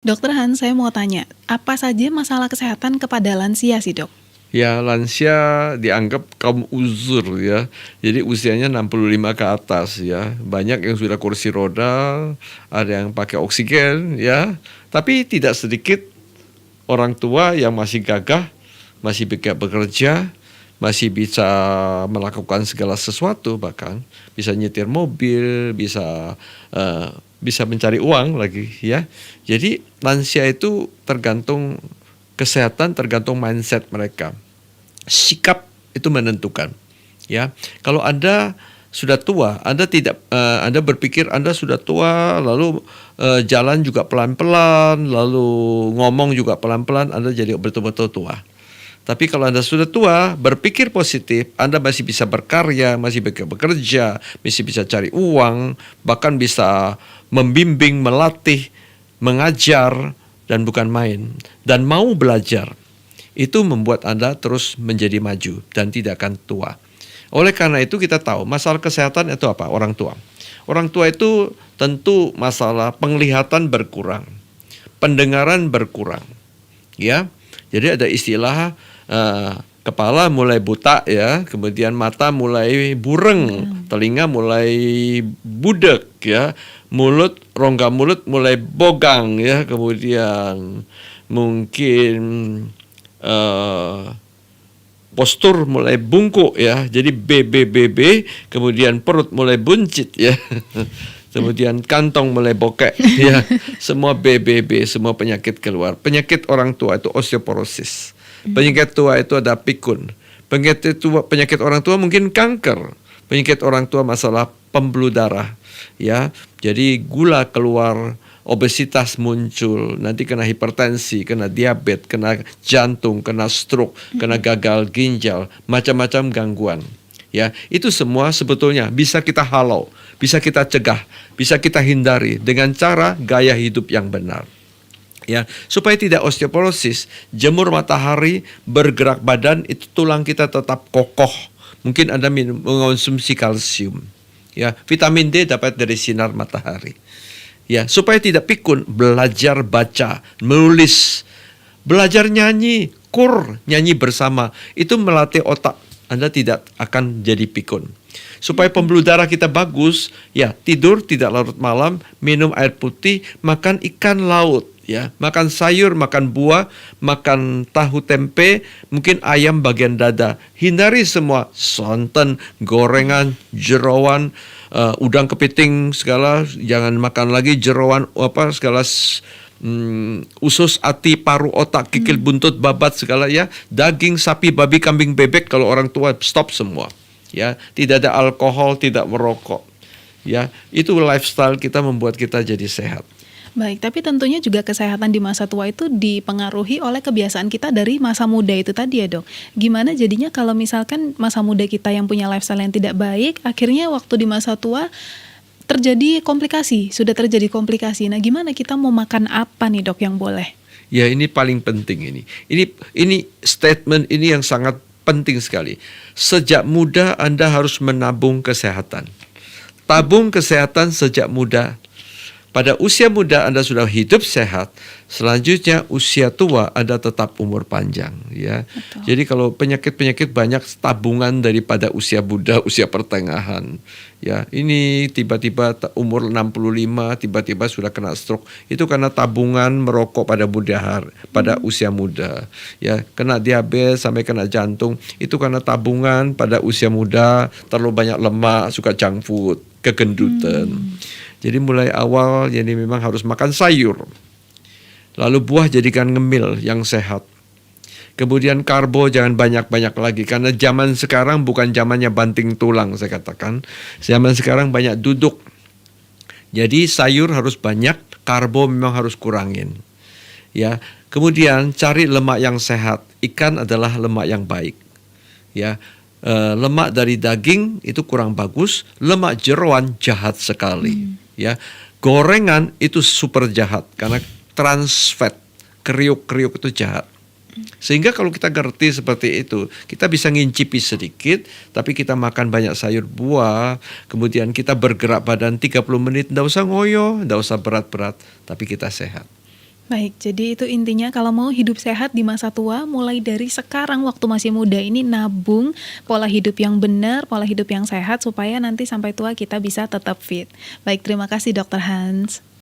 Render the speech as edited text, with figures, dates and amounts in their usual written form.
Dokter Han, saya mau tanya, apa saja masalah kesehatan kepada lansia sih dok? Ya, lansia dianggap kaum uzur ya. Jadi usianya 65 ke atas ya. Banyak yang sudah kursi roda, ada yang pakai oksigen ya. Tapi tidak sedikit orang tua yang masih gagah, masih bisa bekerja, masih bisa melakukan segala sesuatu, bahkan bisa nyetir mobil, bisa mencari uang lagi ya. Jadi lansia itu tergantung kesehatan, tergantung mindset mereka. Sikap itu menentukan. Ya, kalau Anda sudah tua, Anda berpikir Anda sudah tua, lalu jalan juga pelan-pelan, lalu ngomong juga pelan-pelan, Anda jadi betul-betul tua. Tapi kalau Anda sudah tua, berpikir positif, Anda masih bisa berkarya, masih bisa bekerja, masih bisa cari uang, bahkan bisa membimbing, melatih, mengajar, dan bukan main, dan mau belajar. Itu membuat Anda terus menjadi maju dan tidak akan tua. Oleh karena itu kita tahu masalah kesehatan itu apa? Orang tua. Orang tua itu tentu masalah penglihatan berkurang, pendengaran berkurang. Ya, jadi ada istilah kepala mulai buta ya, kemudian mata mulai bureng, telinga mulai budek ya, rongga mulut mulai bogang ya, kemudian mungkin postur mulai bungkuk ya, jadi BBBB, kemudian perut mulai buncit ya, kemudian kantong mulai bokek ya, semua BBB, semua penyakit keluar. Penyakit orang tua itu osteoporosis. Penyakit tua itu ada pikun. Penyakit orang tua mungkin kanker. Penyakit orang tua masalah pembuluh darah ya. Jadi gula keluar, obesitas muncul, nanti kena hipertensi, kena diabetes, kena jantung, kena stroke, kena gagal ginjal, macam-macam gangguan. Ya, itu semua sebetulnya bisa kita halau, bisa kita cegah, bisa kita hindari dengan cara gaya hidup yang benar. Ya, supaya tidak osteoporosis, jemur matahari, bergerak badan, itu tulang kita tetap kokoh. Mungkin Anda mengonsumsi kalsium. Ya, vitamin D dapat dari sinar matahari. Ya, supaya tidak pikun, belajar baca, menulis, belajar nyanyi, nyanyi bersama. Itu melatih otak. Anda tidak akan jadi pikun. Supaya pembuluh darah kita bagus, ya tidur tidak larut malam, minum air putih, makan ikan laut. Ya, makan sayur, makan buah, makan tahu tempe, mungkin ayam bagian dada. Hindari semua santan, gorengan, jeroan, udang kepiting segala, jangan makan lagi jeroan segala usus, ati, paru, otak, kikil, buntut, babat segala ya. Daging, sapi, babi, kambing, bebek, kalau orang tua stop semua. Ya, tidak ada alkohol, tidak merokok. Ya, itu lifestyle kita membuat kita jadi sehat. Baik, tapi tentunya juga kesehatan di masa tua itu dipengaruhi oleh kebiasaan kita dari masa muda itu tadi ya dok. Gimana jadinya kalau misalkan masa muda kita yang punya lifestyle yang tidak baik, akhirnya waktu di masa tua sudah terjadi komplikasi. Nah gimana kita mau makan apa nih dok yang boleh? Ya ini paling penting ini. Ini statement ini yang sangat penting sekali. Sejak muda Anda harus menabung kesehatan. Tabung kesehatan sejak muda. Pada usia muda Anda sudah hidup sehat, selanjutnya usia tua Anda tetap umur panjang ya. Betul. Jadi kalau penyakit-penyakit banyak tabungan daripada usia muda, usia pertengahan. Ya, ini tiba-tiba umur 65 tiba-tiba sudah kena stroke. Itu karena tabungan merokok pada usia muda. Ya, kena diabetes sampai kena jantung, itu karena tabungan pada usia muda, terlalu banyak lemak, suka junk food, kegendutan. Jadi mulai awal jadi memang harus makan sayur. Lalu buah jadikan ngemil yang sehat. Kemudian karbo jangan banyak-banyak lagi. Karena zaman sekarang bukan zamannya banting tulang saya katakan. Zaman sekarang banyak duduk. Jadi sayur harus banyak, karbo memang harus kurangin. Ya. Kemudian cari lemak yang sehat. Ikan adalah lemak yang baik. Ya. Lemak dari daging itu kurang bagus, lemak jeroan jahat sekali. Ya, gorengan itu super jahat karena trans fat, kriuk-kriuk itu jahat. Sehingga kalau kita ngerti seperti itu, kita bisa ngincipi sedikit, tapi kita makan banyak sayur buah, kemudian kita bergerak badan 30 menit, enggak usah ngoyo, enggak usah berat-berat, tapi kita sehat. Baik, jadi itu intinya kalau mau hidup sehat di masa tua, mulai dari sekarang waktu masih muda ini nabung pola hidup yang benar, pola hidup yang sehat supaya nanti sampai tua kita bisa tetap fit. Baik, terima kasih Dokter Hans.